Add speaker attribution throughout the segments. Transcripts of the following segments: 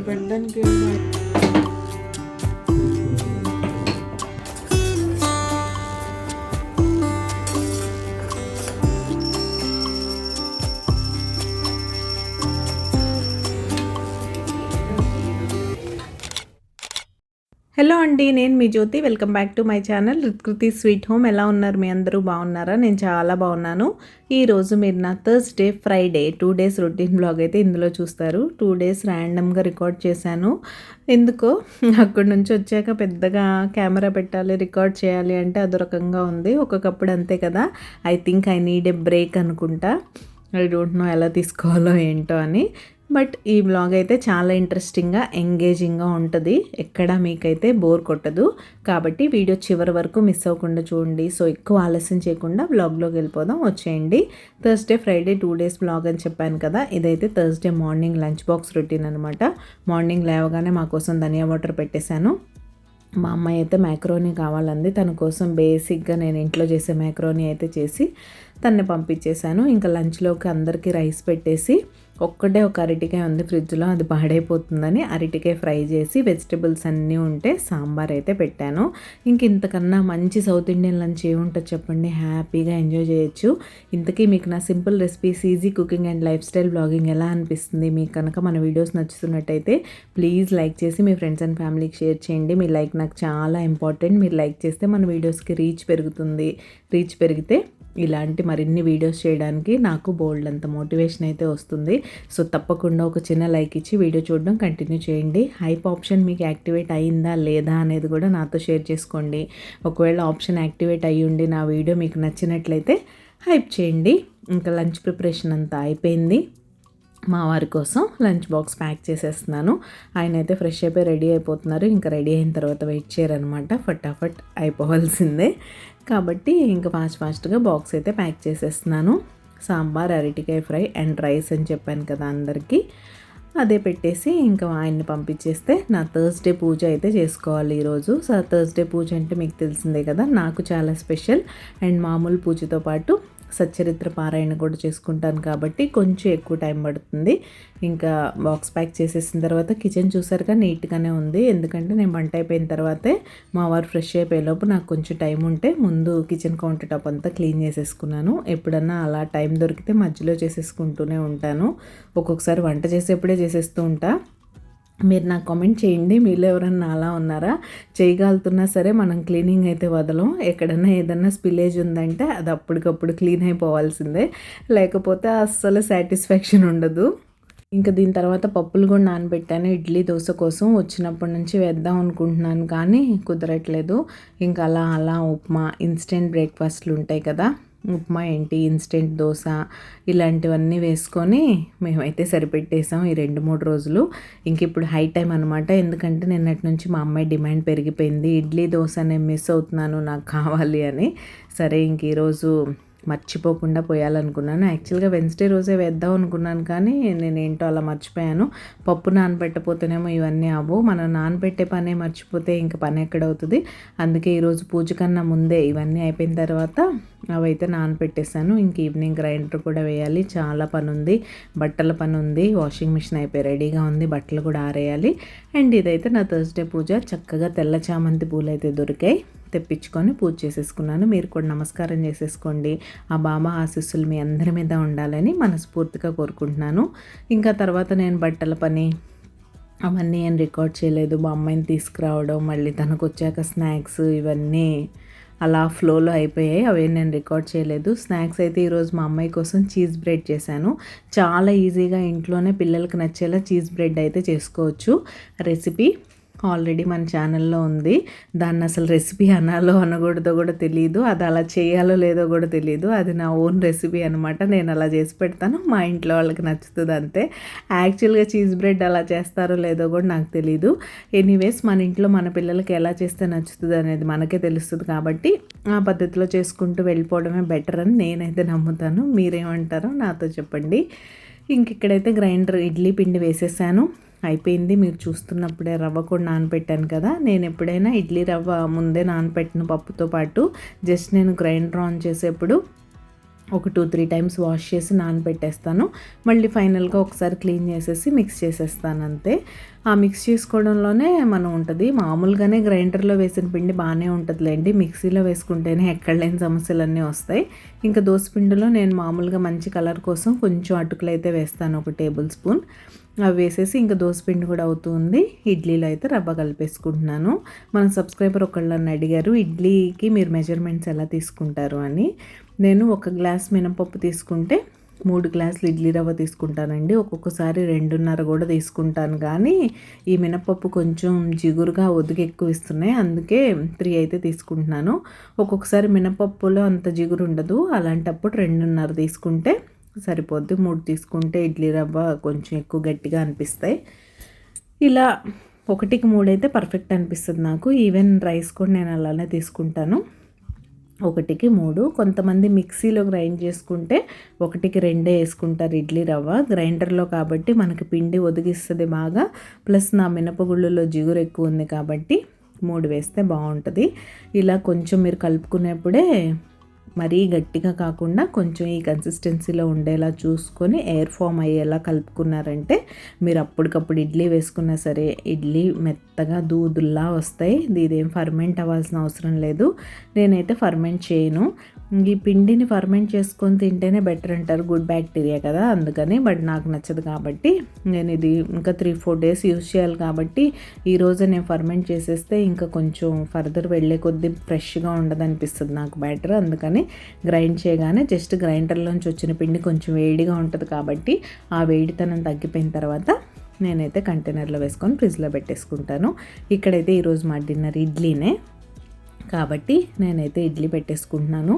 Speaker 1: పెట్టడానికి హలో అండి, నేను మీ Jyothi. Welcome back to my channel రిత్కృతి స్వీట్ హోమ్. ఎలా ఉన్నారు? మీ అందరూ బాగున్నారా? నేను చాలా బాగున్నాను. ఈరోజు మీరు నా Thursday, Friday 2 days routine blog అయితే ఇందులో చూస్తారు. 2 డేస్ ర్యాండమ్గా రికార్డ్ చేశాను. ఎందుకో అక్కడి నుంచి వచ్చాక పెద్దగా కెమెరా పెట్టాలి, రికార్డ్ చేయాలి అంటే అదో రకంగా ఉంది. ఒక్కొక్కప్పుడు అంతే కదా, I think I need a break అనుకుంటా. ఐ డోంట్ నో ఎలా తీసుకోవాలో ఏంటో అని. బట్ ఈ బ్లాగ్ అయితే చాలా ఇంట్రెస్టింగ్గా, ఎంగేజింగ్గా ఉంటుంది. ఎక్కడా మీకైతే బోర్ కొట్టదు. కాబట్టి వీడియో చివరి వరకు మిస్ అవ్వకుండా చూడండి. సో ఎక్కువ ఆలస్యం చేయకుండా బ్లాగ్లోకి వెళ్ళిపోదాం, వచ్చేయండి. థర్స్డే, ఫ్రైడే 2 డేస్ బ్లాగ్ అని చెప్పాను కదా. ఇదైతే Thursday morning lunch box routine అనమాట. మార్నింగ్ లేవగానే మా కోసం ధనియా వాటర్ పెట్టేశాను. మా అమ్మాయి అయితే మ్యాక్రోనీ కావాలంది. తన కోసం బేసిక్గా నేను ఇంట్లో చేసే మ్యాక్రోనీ అయితే చేసి తన్ని పంపించేశాను. ఇంకా లంచ్లోకి అందరికీ రైస్ పెట్టేసి ఒక్కటే ఒక అరటికాయ ఉంది ఫ్రిడ్జ్లో, అది పాడైపోతుందని అరటికాయ ఫ్రై చేసి వెజిటబుల్స్ అన్నీ ఉంటే సాంబార్ అయితే పెట్టాను. ఇంక ఇంతకన్నా మంచి సౌత్ ఇండియన్ లంచ్ ఏముంటుంది చెప్పండి, హ్యాపీగా ఎంజాయ్ చేయొచ్చు. ఇంతకీ మీకు నా simple recipes, easy cooking and life style blogging ఎలా అనిపిస్తుంది? మీకు కనుక మన వీడియోస్ నచ్చుతున్నట్టయితే ప్లీజ్ లైక్ చేసి మీ ఫ్రెండ్స్ అండ్ ఫ్యామిలీకి షేర్ చేయండి. మీ లైక్ నాకు చాలా ఇంపార్టెంట్. మీరు లైక్ చేస్తే మన వీడియోస్కి రీచ్ పెరుగుతుంది. రీచ్ పెరిగితే ఇలాంటి మరిన్ని వీడియోస్ చేయడానికి నాకు బోల్డ్ అంత మోటివేషన్ అయితే వస్తుంది. సో తప్పకుండా ఒక చిన్న లైక్ ఇచ్చి వీడియో చూడడం కంటిన్యూ చేయండి. హైప్ ఆప్షన్ మీకు యాక్టివేట్ అయ్యిందా లేదా అనేది కూడా నాతో షేర్ చేసుకోండి. ఒకవేళ ఆప్షన్ యాక్టివేట్ అయ్యి ఉండి నా వీడియో మీకు నచ్చినట్లయితే హైప్ చేయండి. ఇంకా లంచ్ ప్రిపరేషన్ అంతా అయిపోయింది. మా వారి కోసం లంచ్ బాక్స్ ప్యాక్ చేసేస్తున్నాను. ఆయన అయితే ఫ్రెష్ అయిపోయి రెడీ అయిపోతున్నారు. ఇంకా రెడీ అయిన తర్వాత వెయిట్ చేయరనమాట, ఫటాఫట్ అయిపోవాల్సిందే. కాబట్టి ఇంకా ఫాస్ట్గా బాక్స్ అయితే ప్యాక్ చేసేస్తున్నాను. సాంబార్, అరటికాయ ఫ్రై అండ్ రైస్ అని చెప్పాను కదా అందరికీ. అదే పెట్టేసి ఇంకా ఆయన్ని పంపించేస్తే నా థర్స్డే పూజ అయితే చేసుకోవాలి ఈరోజు. సో థర్స్డే పూజ అంటే మీకు తెలిసిందే కదా, నాకు చాలా స్పెషల్. అండ్ మామూలు పూజతో పాటు సచ్చరిత్ర పారాయణ కూడా చేసుకుంటాను కాబట్టి కొంచెం ఎక్కువ టైం పడుతుంది. ఇంకా బాక్స్ ప్యాక్ చేసేసిన తర్వాత కిచెన్ చూసారుగా నీట్గానే ఉంది. ఎందుకంటే నేను వంట అయిపోయిన తర్వాతే మా వారు ఫ్రెష్ అయిపోయేలోపు నాకు కొంచెం టైం ఉంటే ముందు కిచెన్ కౌంటర్ టాప్ అంతా క్లీన్ చేసేసుకున్నాను. ఎప్పుడన్నా అలా టైం దొరికితే మధ్యలో చేసేసుకుంటూనే ఉంటాను. ఒక్కొక్కసారి వంట చేసేప్పుడే చేసేస్తూ ఉంటా. మీరు నాకు కామెంట్ చేయండి, మీలో ఎవరన్నా అలా ఉన్నారా? చేయగలుగుతున్నా సరే మనం క్లీనింగ్ అయితే వదలం. ఎక్కడన్నా ఏదన్నా స్పిలేజ్ ఉందంటే అది అప్పటికప్పుడు క్లీన్ అయిపోవాల్సిందే, లేకపోతే అస్సలు సాటిస్ఫాక్షన్ ఉండదు. ఇంకా దీని తర్వాత పప్పులు కూడా నానబెట్టాను ఇడ్లీ దోశ కోసం. వచ్చినప్పటి నుంచి వేద్దాం అనుకుంటున్నాను కానీ కుదరట్లేదు. ఇంకా అలా ఉప్మా, ఇన్స్టెంట్ బ్రేక్ఫాస్ట్లు ఉంటాయి కదా, ఉప్మా ఏంటి, ఇన్స్టెంట్ దోశ ఇలాంటివన్నీ వేసుకొని మేమైతే సరిపెట్టేసాం ఈ 2-3 రోజులు. ఇంక ఇప్పుడు హై టైం అనమాట. ఎందుకంటే నిన్నటి నుంచి మా అమ్మాయి డిమాండ్ పెరిగిపోయింది. ఇడ్లీ దోశ నేను మిస్ అవుతున్నాను, నాకు కావాలి అని. సరే ఇంక ఈరోజు మర్చిపోకుండా పోయాలనుకున్నాను. యాక్చువల్గా వెన్స్డే రోజే వేద్దాం అనుకున్నాను కానీ నేనేంటో అలా మర్చిపోయాను. పప్పు నానబెట్టపోతేనేమో ఇవన్నీ అవ్వవు, మనం నానబెట్టే పనే మర్చిపోతే ఇంకా పని ఎక్కడవుతుంది. అందుకే ఈరోజు పూజ కన్నా ముందే ఇవన్నీ అయిపోయిన తర్వాత అవైతే నానబెట్టేశాను. ఇంక ఈవినింగ్ గ్రైండర్ కూడా వేయాలి, చాలా పని ఉంది. బట్టల పని ఉంది, వాషింగ్ మిషన్ అయిపోయి రెడీగా ఉంది, బట్టలు కూడా ఆరేయాలి. అండ్ ఇదైతే నా థర్స్డే పూజ. చక్కగా తెల్ల చామంతి పూలు అయితే దొరికాయి, తెప్పించుకొని పూజ చేసేసుకున్నాను. మీరు కూడా నమస్కారం చేసేసుకోండి. ఆ బాబా ఆశీస్సులు మీ అందరి మీద ఉండాలని మనస్ఫూర్తిగా కోరుకుంటున్నాను. ఇంకా తర్వాత నేను బట్టల పని అవన్నీ ఏం రికార్డ్ చేయలేదు. మా అమ్మాయిని తీసుకురావడం, మళ్ళీ తనకు వచ్చాక స్నాక్స్, ఇవన్నీ అలా ఫ్లోలో అయిపోయాయి. అవి నేను రికార్డ్ చేయలేదు. స్నాక్స్ అయితే ఈరోజు మా అమ్మాయి కోసం చీజ్ బ్రెడ్ చేశాను. చాలా ఈజీగా ఇంట్లోనే పిల్లలకి నచ్చేలా చీజ్ బ్రెడ్ అయితే చేసుకోవచ్చు రెసిపీ. ఆల్రెడీ మన ఛానల్లో ఉంది. దాన్ని అసలు రెసిపీ అనాలో అనకూడదో కూడా తెలీదు. అది అలా చేయాలో లేదో కూడా తెలీదు. అది నా ఓన్ రెసిపీ అనమాట. నేను అలా చేసి పెడతాను, మా ఇంట్లో వాళ్ళకి నచ్చుతుంది అంతే. యాక్చువల్గా చీజ్ బ్రెడ్ అలా చేస్తారో లేదో కూడా నాకు తెలీదు. ఎనీవేస్ మన ఇంట్లో మన పిల్లలకి ఎలా చేస్తే నచ్చుతుంది అనేది మనకే తెలుస్తుంది కాబట్టి ఆ పద్ధతిలో చేసుకుంటూ వెళ్ళిపోవడమే బెటర్ అని నేనైతే నమ్ముతాను. మీరేమంటారో నాతో చెప్పండి. ఇంక ఇక్కడైతే గ్రైండర్ ఇడ్లీ పిండి వేసేసాను, అయిపోయింది. మీరు చూస్తున్నప్పుడే రవ్వ కూడా నానబెట్టాను కదా. నేను ఎప్పుడైనా ఇడ్లీ రవ్వ ముందే నానబెట్టిన పప్పుతో పాటు జస్ట్ నేను గ్రైండర్ ఆన్ చేసేప్పుడు ఒక 2-3 టైమ్స్ వాష్ చేసి నానబెట్టేస్తాను. మళ్ళీ ఫైనల్గా ఒకసారి క్లీన్ చేసేసి మిక్స్ చేసేస్తాను అంతే. ఆ మిక్స్ చేసుకోవడంలోనే మనం ఉంటుంది. మామూలుగానే గ్రైండర్లో వేసిన పిండి బాగానే ఉంటుందిలేండి, మిక్సీలో వేసుకుంటేనే ఎక్కడ లేని సమస్యలన్నీ వస్తాయి. ఇంకా దోసపిండిలో నేను మామూలుగా మంచి కలర్ కోసం కొంచెం అటుకులు అయితే వేస్తాను, 1 టేబుల్ స్పూన్. అవి వేసేసి ఇంకా దోసపిండి కూడా అవుతుంది. ఇడ్లీలో అయితే రవ్వ కలిపేసుకుంటున్నాను. మన సబ్స్క్రైబర్ ఒకళ్ళని అడిగారు, ఇడ్లీకి మీరు మెజర్మెంట్స్ ఎలా తీసుకుంటారు అని. నేను 1 గ్లాస్ మినపప్పు తీసుకుంటే 3 గ్లాసులు ఇడ్లీ రవ్వ తీసుకుంటానండి. ఒక్కొక్కసారి 2.5 కూడా తీసుకుంటాను, కానీ ఈ మినపప్పు కొంచెం జిగురుగా ఒదిగి ఎక్కువ ఇస్తున్నాయి, అందుకే 3 అయితే తీసుకుంటున్నాను. ఒక్కొక్కసారి మినపప్పులో అంత జిగురు ఉండదు, అలాంటప్పుడు 2.5 తీసుకుంటే సరిపోద్ది. 3 తీసుకుంటే ఇడ్లీ రవ్వ కొంచెం ఎక్కువ గట్టిగా అనిపిస్తాయి. ఇలా 1కి 3 అయితే పర్ఫెక్ట్ అనిపిస్తుంది నాకు. ఈవెన్ రైస్ కూడా నేను అలానే తీసుకుంటాను, 1కి 3. కొంతమంది మిక్సీలో గ్రైండ్ చేసుకుంటే 1కి 2 వేసుకుంటారు ఇడ్లీ రవ్వ. గ్రైండర్లో కాబట్టి మనకి పిండి ఒదిగిస్తుంది బాగా, ప్లస్ నా మినపగుళ్ళలో జిగురు ఎక్కువ ఉంది కాబట్టి 3 వేస్తే బాగుంటుంది. ఇలా కొంచెం మీరు కలుపుకునేప్పుడే మరీ గట్టిగా కాకుండా కొంచెం ఈ కన్సిస్టెన్సీలో ఉండేలా చూసుకొని ఎయిర్ ఫామ్ అయ్యేలా కలుపుకున్నారంటే మీరు అప్పటికప్పుడు ఇడ్లీ వేసుకున్నా సరే ఇడ్లీ మెత్తగా దూదుల్లా వస్తాయి. ఇదేం ఫర్మెంట్ అవ్వాల్సిన అవసరం లేదు. నేనైతే ఫర్మెంట్ చేయను. ఈ పిండిని ఫర్మెంట్ చేసుకొని తింటేనే బెటర్ అంటారు, గుడ్ బ్యాక్టీరియా కదా, అందుకని. బట్ నాకు నచ్చదు కాబట్టి నేను ఇది ఇంకా 3-4 డేస్ యూజ్ చేయాలి కాబట్టి ఈరోజే నేను ఫర్మెంట్ చేసేస్తే ఇంకా కొంచెం ఫర్దర్ వెళ్ళే కొద్దీ ఫ్రెష్గా ఉండదనిపిస్తుంది నాకు బ్యాటర్. అందుకని గ్రైండ్ చేయగానే జస్ట్ గ్రైండర్లోంచి వచ్చిన పిండి కొంచెం వేడిగా ఉంటుంది కాబట్టి ఆ వేడితనం తగ్గిపోయిన తర్వాత నేనైతే కంటైనర్లో వేసుకొని ఫ్రిడ్జ్లో పెట్టేసుకుంటాను. ఇక్కడైతే ఈరోజు మా డిన్నర్ ఇడ్లీనే కాబట్టి నేనైతే ఇడ్లీ పెట్టేసుకుంటున్నాను.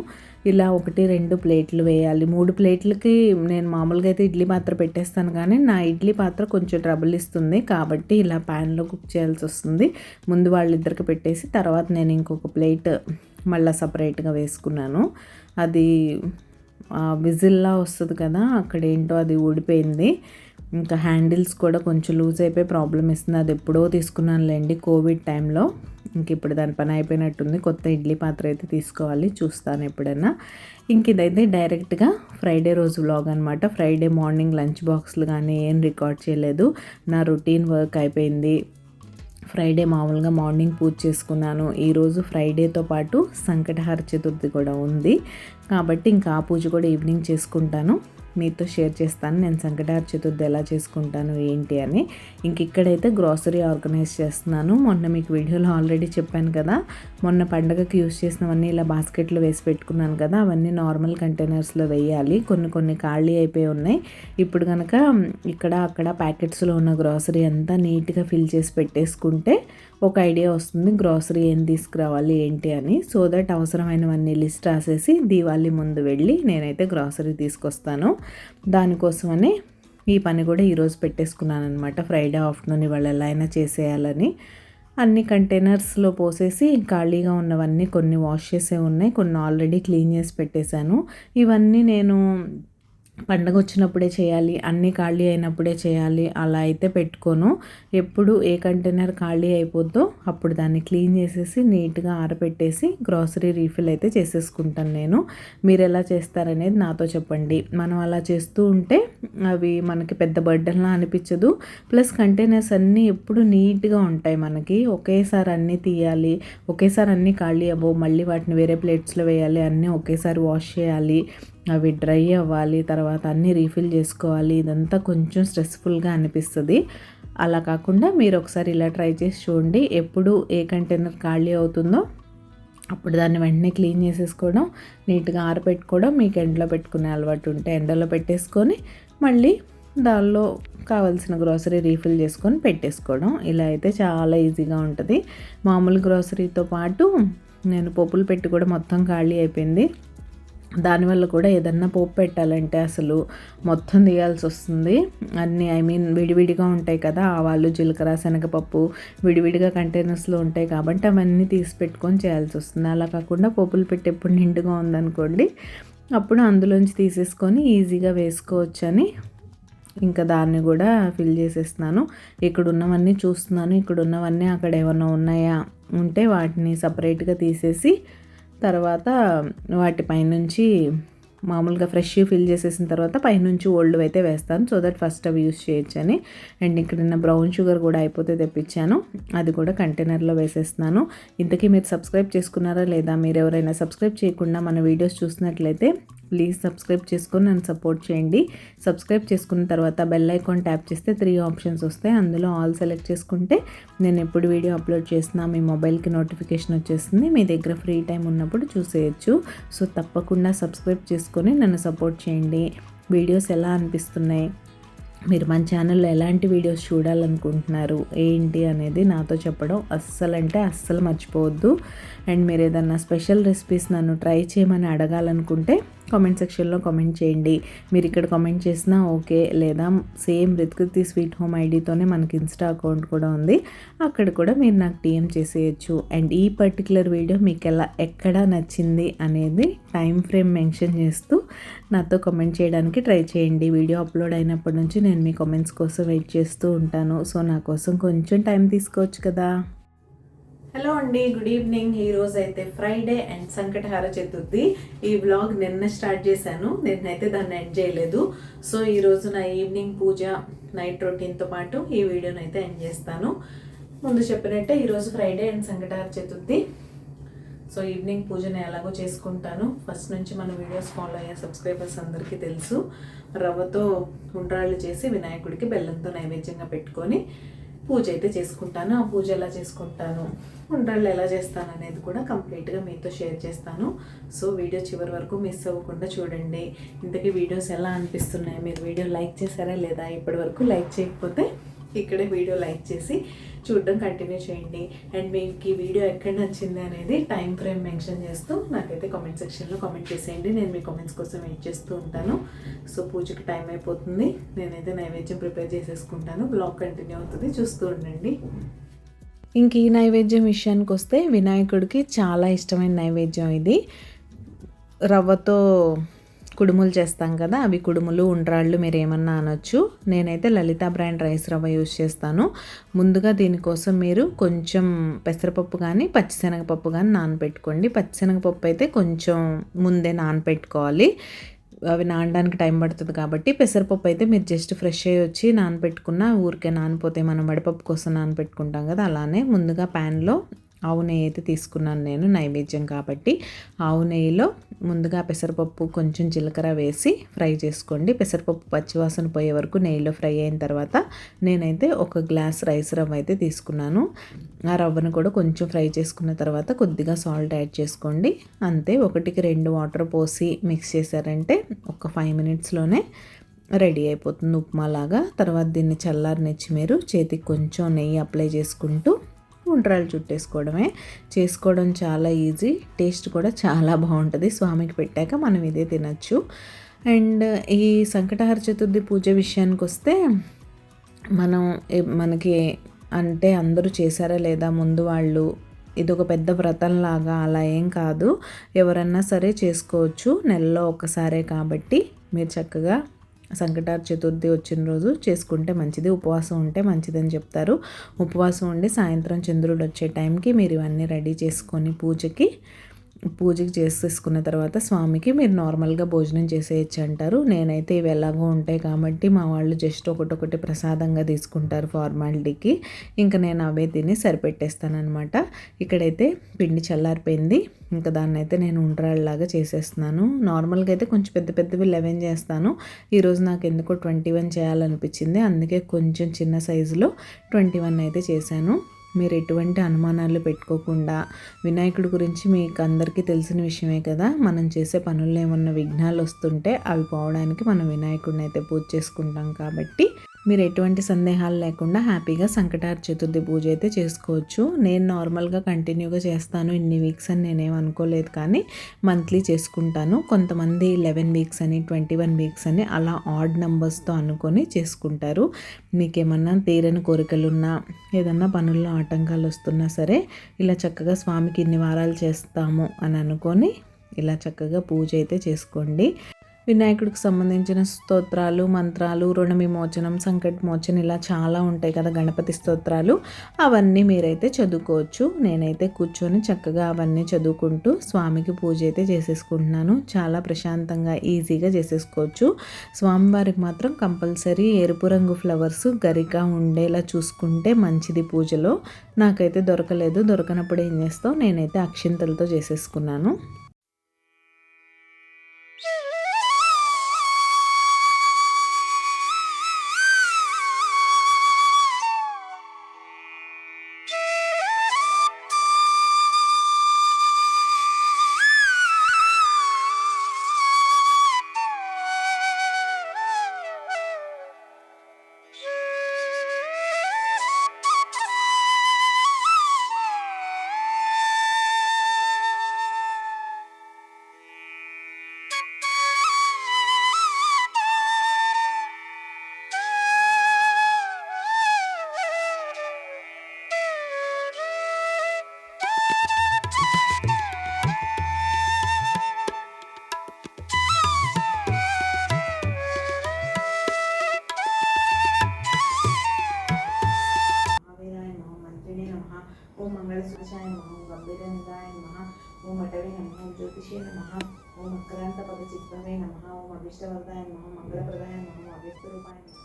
Speaker 1: ఇలా 1-2 ప్లేట్లు వేయాలి. 3 ప్లేట్లకి నేను మామూలుగా అయితే ఇడ్లీ పాత్ర పెట్టేస్తాను, కానీ నా ఇడ్లీ పాత్ర కొంచెం ట్రబుల్ ఇస్తుంది కాబట్టి ఇలా ప్యాన్లో కుక్ చేయాల్సి వస్తుంది. ముందు వాళ్ళిద్దరికి పెట్టేసి తర్వాత నేను ఇంకొక ప్లేట్ మళ్ళీ సపరేట్గా వేసుకున్నాను. అది విజిల్లా వస్తుంది కదా, అక్కడ ఏంటో అది ఊడిపోయింది. ఇంకా హ్యాండిల్స్ కూడా కొంచెం లూజ్ అయిపోయి ప్రాబ్లం ఇస్తుంది. అది ఎప్పుడో తీసుకున్నానులేండి కోవిడ్ టైంలో. ఇంక ఇప్పుడు దాని పని అయిపోయినట్టుంది. కొత్త ఇడ్లీ పాత్ర అయితే తీసుకోవాలి, చూస్తాను ఎప్పుడైనా. ఇంక ఇదైతే డైరెక్ట్గా ఫ్రైడే రోజు వ్లాగ్ అనమాట. ఫ్రైడే మార్నింగ్ లంచ్ బాక్స్లు కానీ ఏం రికార్డ్ చేయలేదు, నా రొటీన్ వర్క్ అయిపోయింది. ఫ్రైడే మామూలుగా మార్నింగ్ పూజ చేసుకున్నాను. ఈరోజు ఫ్రైడేతో పాటు సంకటహార చతుర్థి కూడా ఉంది కాబట్టి ఇంకా ఆ పూజ కూడా ఈవినింగ్ చేసుకుంటాను. మీతో షేర్ చేస్తాను నేను సంకటహార చతుర్థి ఎలా చేసుకుంటాను ఏంటి అని. ఇంక ఇక్కడైతే గ్రాసరీ ఆర్గనైజ్ చేస్తున్నాను. మొన్న మీకు వీడియోలో ఆల్రెడీ చెప్పాను కదా, మొన్న పండగకి యూజ్ చేసినవన్నీ ఇలా బాస్కెట్లో వేసి పెట్టుకున్నాను కదా, అవన్నీ నార్మల్ కంటైనర్స్లో వేయాలి. కొన్ని ఖాళీ అయిపోయి ఉన్నాయి. ఇప్పుడు కనుక ఇక్కడ అక్కడ ప్యాకెట్స్లో ఉన్న గ్రాసరీ అంతా నీట్గా ఫిల్ చేసి పెట్టేసుకుంటే ఒక ఐడియా వస్తుంది గ్రాసరీ ఏం తీసుకురావాలి ఏంటి అని. సో దట్ అవసరమైనవన్నీ లిస్ట్ రాసేసి దీవాళీ ముందు వెళ్ళి నేనైతే గ్రాసరీ తీసుకొస్తాను. దానికోసమని ఈ పని కూడా ఈరోజు పెట్టేసుకున్నాను అనమాట. ఫ్రైడే ఆఫ్టర్నూన్ ఇవాళ ఎలా అయినా చేసేయాలని అన్ని కంటైనర్స్లో పోసేసి ఖాళీగా ఉన్నవన్నీ కొన్ని వాష్ చేసే ఉన్నాయి, కొన్ని ఆల్రెడీ క్లీన్ చేసి పెట్టేశాను. ఇవన్నీ నేను పండగ వచ్చినప్పుడే చేయాలి, అన్నీ ఖాళీ అయినప్పుడే చేయాలి అలా అయితే పెట్టుకోను. ఎప్పుడు ఏ కంటైనర్ ఖాళీ అయిపోద్దో అప్పుడు దాన్ని క్లీన్ చేసేసి నీట్గా ఆరబెట్టేసి గ్రాసరీ రీఫిల్ అయితే చేసేసుకుంటాను నేను. మీరు ఎలా చేస్తారనేది నాతో చెప్పండి. మనం అలా చేస్తూ ఉంటే అవి మనకి పెద్ద బర్డన్లా అనిపించదు. ప్లస్ కంటైనర్స్ అన్నీ ఎప్పుడు నీట్గా ఉంటాయి. మనకి ఒకేసారి అన్నీ తీయాలి, ఒకేసారి అన్నీ ఖాళీ అవ్వవు, మళ్ళీ వాటిని వేరే ప్లేట్స్లో వేయాలి, అన్నీ ఒకేసారి వాష్ చేయాలి, అవి డ్రై అవ్వాలి, తర్వాత అన్నీ రీఫిల్ చేసుకోవాలి. ఇదంతా కొంచెం స్ట్రెస్ఫుల్గా అనిపిస్తుంది. అలా కాకుండా మీరు ఒకసారి ఇలా ట్రై చేసి చూడండి. ఎప్పుడు ఏ కంటైనర్ ఖాళీ అవుతుందో అప్పుడు దాన్ని వెంటనే క్లీన్ చేసేసుకోవడం, నీట్గా ఆరబెట్టుకోవడం. మీకు ఎండలో పెట్టుకునే అలవాటు ఉంటే ఎండలో పెట్టేసుకొని మళ్ళీ దానిలో కావాల్సిన గ్రోసరీ రీఫిల్ చేసుకొని పెట్టేసుకోవడం. ఇలా అయితే చాలా ఈజీగా ఉంటుంది. మామూలు గ్రోసరీతో పాటు నేను పోపులు పెట్టి కూడా మొత్తం ఖాళీ అయిపోయింది. దానివల్ల కూడా ఏదన్నా పోపు పెట్టాలంటే అసలు మొత్తం తీయాల్సి వస్తుంది. అన్నీ విడివిడిగా ఉంటాయి కదా, ఆవాలు, జీలకర్ర, శనగపప్పు విడివిడిగా కంటైనర్స్లో ఉంటాయి కాబట్టి అవన్నీ తీసి పెట్టుకొని చేయాల్సి వస్తుంది. అలా కాకుండా పోపులు పెట్టి ఎప్పుడు నిండుగా ఉందనుకోండి, అప్పుడు అందులోంచి తీసేసుకొని ఈజీగా వేసుకోవచ్చని ఇంకా దాన్ని కూడా ఫిల్ చేసేస్తున్నాను. ఇక్కడ ఉన్నవన్నీ చూస్తున్నాను, ఇక్కడ ఉన్నవన్నీ అక్కడ ఏమన్నా ఉన్నాయా ఉంటే వాటిని సపరేట్గా తీసేసి తర్వాత వాటిపైనుంచి మామూలుగా ఫ్రెష్ ఫిల్ చేసేసిన తర్వాత పైనుంచి ఓల్డ్ అయితే వేస్తాను, సో దట్ ఫస్ట్ అవి యూస్ చేయొచ్చని. అండ్ ఇక్కడ బ్రౌన్ షుగర్ కూడా అయిపోతే తెప్పించాను, అది కూడా కంటైనర్లో వేసేస్తున్నాను. ఇంతకీ మీరు సబ్స్క్రైబ్ చేసుకున్నారా లేదా? మీరు ఎవరైనా సబ్స్క్రైబ్ చేయకుండా మన వీడియోస్ చూసినట్లయితే ప్లీజ్ సబ్స్క్రైబ్ చేసుకొని నన్ను సపోర్ట్ చేయండి. సబ్స్క్రైబ్ చేసుకున్న తర్వాత బెల్ ఐకాన్ ట్యాప్ చేస్తే 3 ఆప్షన్స్ వస్తాయి. అందులో ఆల్ సెలెక్ట్ చేసుకుంటే నేను ఎప్పుడు వీడియో అప్లోడ్ చేసినా మీ మొబైల్కి నోటిఫికేషన్ వచ్చేస్తుంది. మీ దగ్గర ఫ్రీ టైం ఉన్నప్పుడు చూసేయచ్చు. సో తప్పకుండా సబ్స్క్రైబ్ చేసుకొని నన్ను సపోర్ట్ చేయండి. వీడియోస్ ఎలా అనిపిస్తున్నాయి, మీరు మన ఛానల్లో ఎలాంటి వీడియోస్ చూడాలనుకుంటున్నారు ఏంటి అనేది నాతో చెప్పడం అస్సలు మర్చిపోవద్దు. అండ్ మీరు ఏదన్నా స్పెషల్ రెసిపీస్ నన్ను ట్రై చేయమని అడగాలనుకుంటే కామెంట్ సెక్షన్లో కామెంట్ చేయండి. మీరు ఇక్కడ కామెంట్ చేసినా ఓకే, లేదా సేమ్ రిత్కృతి స్వీట్ హోమ్ ఐడితోనే మనకి ఇన్స్టా అకౌంట్ కూడా ఉంది, అక్కడ కూడా మీరు నాకు DM చేసేయచ్చు. అండ్ ఈ పర్టికులర్ వీడియో మీకు ఎక్కడ నచ్చింది అనేది టైం ఫ్రేమ్ మెన్షన్ చేస్తూ నాతో కామెంట్ చేయడానికి ట్రై చేయండి. వీడియో అప్లోడ్ అయినప్పటి నుంచి నేను మీ కామెంట్స్ కోసం వెయిట్ చేస్తూ ఉంటాను. సో నా కోసం కొంచెం టైం తీసుకోవచ్చు కదా. హలో అండి, గుడ్ ఈవినింగ్. ఈరోజు అయితే ఫ్రైడే అండ్ సంకటహార చతుర్థి. ఈ వ్లాగ్ నిన్న స్టార్ట్ చేశాను, నిన్నైతే దాన్ని ఎండ్ చేయలేదు. సో ఈరోజు నా ఈవినింగ్ పూజ, నైట్ రొటీన్తో పాటు ఈ వీడియోని అయితే ఎండ్ చేస్తాను. ముందు చెప్పినట్టే ఈరోజు Friday and Sankatahara Chaturthi. So evening పూజని ఎలాగో చేసుకుంటాను. ఫస్ట్ నుంచి మన వీడియోస్ ఫాలో అయ్యే సబ్స్క్రైబర్స్ అందరికీ తెలుసు, రవ్వతో ఉండ్రాళ్ళు చేసి వినాయకుడికి బెల్లంతో నైవేద్యంగా పెట్టుకొని పూజ అయితే చేసుకుంటాను. ఆ పూజ ఎలా చేసుకుంటాను, ఉండ్రాళ్ళు ఎలా చేస్తాను అనేది కూడా కంప్లీట్గా మీతో షేర్ చేస్తాను. సో వీడియో చివరి వరకు మిస్ అవ్వకుండా చూడండి. ఇంతకీ వీడియోస్ ఎలా అనిపిస్తున్నాయి, మీరు వీడియో లైక్ చేశారా లేదా? ఇప్పటి వరకు లైక్ చేయకపోతే ఇక్కడే వీడియో లైక్ చేసి చూడడం కంటిన్యూ చేయండి. అండ్ మీకు ఈ వీడియో ఎక్కడ నచ్చింది అనేది టైం ఫ్రేమ్ మెన్షన్ చేస్తూ నాకైతే కామెంట్ సెక్షన్లో కామెంట్ చేసేయండి. నేను మీ కామెంట్స్ కోసం వెయిట్ చేస్తూ ఉంటాను. సో పూజకి టైం అయిపోతుంది, నేనైతే నైవేద్యం ప్రిపేర్ చేసేసుకుంటాను. బ్లాగ్ కంటిన్యూ అవుతుంది, చూస్తూ ఉండండి. ఇంక ఈ నైవేద్యం విషయానికి వస్తే వినాయకుడికి చాలా ఇష్టమైన నైవేద్యం ఇది. రవ్వతో కుడుములు చేస్తాం కదా, అవి కుడుములు, ఉండ్రాళ్ళు మీరు ఏమన్నా అనొచ్చు. నేనైతే లలిత బ్రాండ్ రైస్ రవ్వ యూజ్ చేస్తాను. ముందుగా దీనికోసం మీరు కొంచెం పెసరపప్పు కానీ పచ్చిశనగపప్పు కానీ నానబెట్టుకోండి. పచ్చిశనగపప్పు అయితే కొంచెం ముందే నానబెట్టుకోవాలి, అవి నానడానికి టైం పడుతుంది కాబట్టి. పెసరపప్పు అయితే మీరు జస్ట్ ఫ్రెష్ అయ్యి వచ్చి నానబెట్టుకున్న ఊరికే నానిపోతే మనం వడపప్పు కోసం నానబెట్టుకుంటాం కదా, అలానే ముందుగా ప్యాన్లో ఆవు నెయ్యి అయితే తీసుకున్నాను నేను, నైవేద్యం కాబట్టి. ఆవు నెయ్యిలో ముందుగా పెసరపప్పు, కొంచెం జీలకర్ర వేసి ఫ్రై చేసుకోండి. పెసరపప్పు పచ్చివాసన పోయే వరకు నెయ్యిలో ఫ్రై అయిన తర్వాత నేనైతే 1 గ్లాస్ రైస్ రవ్వ అయితే తీసుకున్నాను. ఆ రవ్వను కూడా కొంచెం ఫ్రై చేసుకున్న తర్వాత కొద్దిగా సాల్ట్ యాడ్ చేసుకోండి. అంతే, 1కి 2 వాటర్ పోసి మిక్స్ చేశారంటే ఒక 5 మినిట్స్లోనే రెడీ అయిపోతుంది ఉప్మాలాగా. తర్వాత దీన్ని చల్లారనిచ్చి మీరు చేతికి కొంచెం నెయ్యి అప్లై చేసుకుంటూ ఉండ్రాళ్ళు చుట్టేసుకోవడమే. చేసుకోవడం చాలా ఈజీ, టేస్ట్ కూడా చాలా బాగుంటుంది. స్వామికి పెట్టాక మనం ఇదే తినచ్చు. అండ్ ఈ సంకటహార చతుర్థి పూజ విషయానికి వస్తే మనకి అంటే అందరూ చేశారా లేదా ముందు వాళ్ళు, ఇది ఒక పెద్ద వ్రతంలాగా అలా ఏం కాదు, ఎవరన్నా సరే చేసుకోవచ్చు. నెలలో ఒకసారే కాబట్టి మీరు చక్కగా సంకటహార చతుర్థి వచ్చిన రోజు చేసుకుంటే మంచిది, ఉపవాసం ఉంటే మంచిదని చెప్తారు. ఉపవాసం ఉండి సాయంత్రం చంద్రుడు వచ్చే టైంకి మీరు ఇవన్నీ రెడీ చేసుకొని పూజకి చేసేసుకున్న తర్వాత స్వామికి మీరు నార్మల్గా భోజనం చేసేయచ్చు అంటారు. నేనైతే ఇవి ఎలాగో ఉంటాయి కాబట్టి మా వాళ్ళు జస్ట్ ఒకటొకటి ప్రసాదంగా తీసుకుంటారు ఫార్మాలిటీకి, ఇంకా నేను అవే తిని సరిపెట్టేస్తానమాట. ఇక్కడైతే పిండి చల్లారిపోయింది, ఇంకా దాన్ని అయితే నేను ఉండ్రాళ్ళలాగా చేసేస్తున్నాను. నార్మల్గా అయితే కొంచెం పెద్దవి 11 చేస్తాను. ఈరోజు నాకు ఎందుకో 21 చేయాలనిపించింది, అందుకే కొంచెం చిన్న సైజులో 21 అయితే చేశాను. మీరు ఎటువంటి అనుమానాలు పెట్టుకోకుండా, వినాయకుడి గురించి మీకు అందరికీ తెలిసిన విషయమే కదా, మనం చేసే పనుల్లో ఏమన్నా విఘ్నాలు వస్తుంటే అవి పోవడానికి మనం వినాయకుడిని అయితే పూజ చేసుకుంటాం కాబట్టి మీరు ఎటువంటి సందేహాలు లేకుండా హ్యాపీగా సంకటహార చతుర్థి పూజ అయితే చేసుకోవచ్చు. నేను నార్మల్గా కంటిన్యూగా చేస్తాను ఇన్ని వీక్స్ అని నేనేం అనుకోలేదు, కానీ మంత్లీ చేసుకుంటాను. కొంతమంది 11 వీక్స్ అని 21 వీక్స్ అని అలా ఆడ్ నెంబర్స్తో అనుకొని చేసుకుంటారు. మీకేమన్నా తీరని కోరికలున్నా, ఏదన్నా పనుల్లో ఆటంకాలు వస్తున్నా సరే ఇలా చక్కగా స్వామికి ఇన్ని వారాలు చేస్తాము అని అనుకొని ఇలా చక్కగా పూజ అయితే చేసుకోండి. వినాయకుడికి సంబంధించిన స్తోత్రాలు, మంత్రాలు, రుణ విమోచనం, సంకట మోచన ఇలా చాలా ఉంటాయి కదా గణపతి స్తోత్రాలు, అవన్నీ మీరైతే చదువుకోవచ్చు. నేనైతే కూర్చొని చక్కగా అవన్నీ చదువుకుంటూ స్వామికి పూజ అయితే చేసేసుకుంటున్నాను. చాలా ప్రశాంతంగా ఈజీగా చేసేసుకోవచ్చు. స్వామివారికి మాత్రం కంపల్సరీ ఎరుపు రంగు ఫ్లవర్స్ గరిక ఉండేలా చూసుకుంటే మంచిది పూజలో. నాకైతే దొరకలేదు. దొరకనప్పుడు ఏం చేస్తావు, నేనైతే అక్షింతలతో చేసేసుకున్నాను. ఓం మంగళసూచాయ నమః, ఓం గంభీరనిదాయ నమః, ఓం అటవే నమః, ఓం జ్యోతిషే నమః, ఓం అక్రాంత పదచిత్రమే నమః, ఓం అభిష్టవర్ధాయ నమః, మంగళప్రదాయ నమః, అవ్యక్తరూపాయ నమః.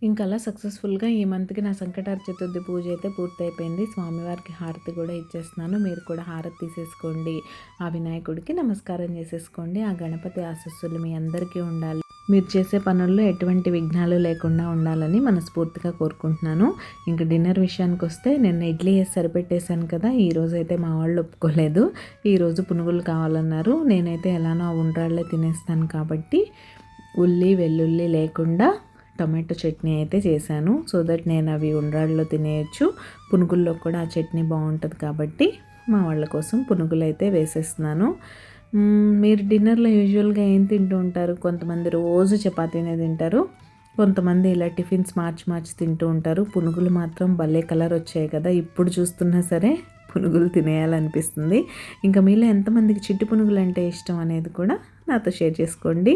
Speaker 1: ఇంకా అలా సక్సెస్ఫుల్గా ఈ మంత్కి నా సంకటహార చతుర్థి పూజ అయితే పూర్తయిపోయింది. స్వామివారికి హారతి కూడా ఇచ్చేస్తున్నాను. మీరు కూడా హారతి తీసేసుకోండి. ఆ వినాయకుడికి నమస్కారం చేసేసుకోండి. ఆ గణపతి ఆశీస్సులు మీ అందరికీ ఉండాలి. మీరు చేసే పనుల్లో ఎటువంటి విఘ్నాలు లేకుండా ఉండాలని మనస్ఫూర్తిగా కోరుకుంటున్నాను. ఇంకా డిన్నర్ విషయానికి వస్తే నిన్న ఇడ్లీ వేసి సరిపెట్టేశాను కదా, ఈరోజు అయితే మా వాళ్ళు ఒప్పుకోలేదు. ఈరోజు పునుగులు కావాలన్నారు. నేనైతే ఎలానో ఉండ్రాళ్ళే తినేస్తాను కాబట్టి ఉల్లి వెల్లుల్లి లేకుండా టమాటో చట్నీ అయితే చేశాను. సో దట్ నేను అవి ఉండ్రాళ్ళలో తినేయచ్చు. పునుగుల్లో కూడా ఆ చట్నీ బాగుంటుంది కాబట్టి మా వాళ్ళ కోసం పునుగులు అయితే వేసేస్తున్నాను. మీరు డిన్నర్లో యూజువల్గా ఏం తింటూ ఉంటారు? కొంతమంది రోజు చపాతీనే తింటారు, కొంతమంది ఇలా టిఫిన్స్ మార్చి తింటూ ఉంటారు. పునుగులు మాత్రం భలే కలర్ వచ్చాయి కదా, ఇప్పుడు చూస్తున్నా సరే పునుగులు తినేయాలనిపిస్తుంది. ఇంకా మీలో ఎంతమందికి చిట్టి పునుగులు అంటే ఇష్టం అనేది కూడా నాతో షేర్ చేసుకోండి.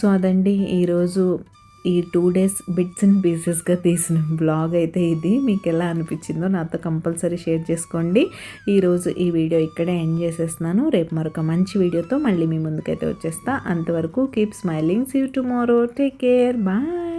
Speaker 1: సో అదండి ఈరోజు ఈ 2 days బిట్స్ అండ్ పీసెస్గా తీసిన బ్లాగ్ అయితే ఇది. మీకు ఎలా అనిపించిందో నాతో కంపల్సరీ షేర్ చేసుకోండి. ఈరోజు ఈ వీడియో ఇక్కడే ఎండ్ చేసేస్తున్నాను. రేపు మరొక మంచి వీడియోతో మళ్ళీ మీ ముందుకైతే వచ్చేస్తా. అంతవరకు keep smiling. See you tomorrow. Take care. Bye.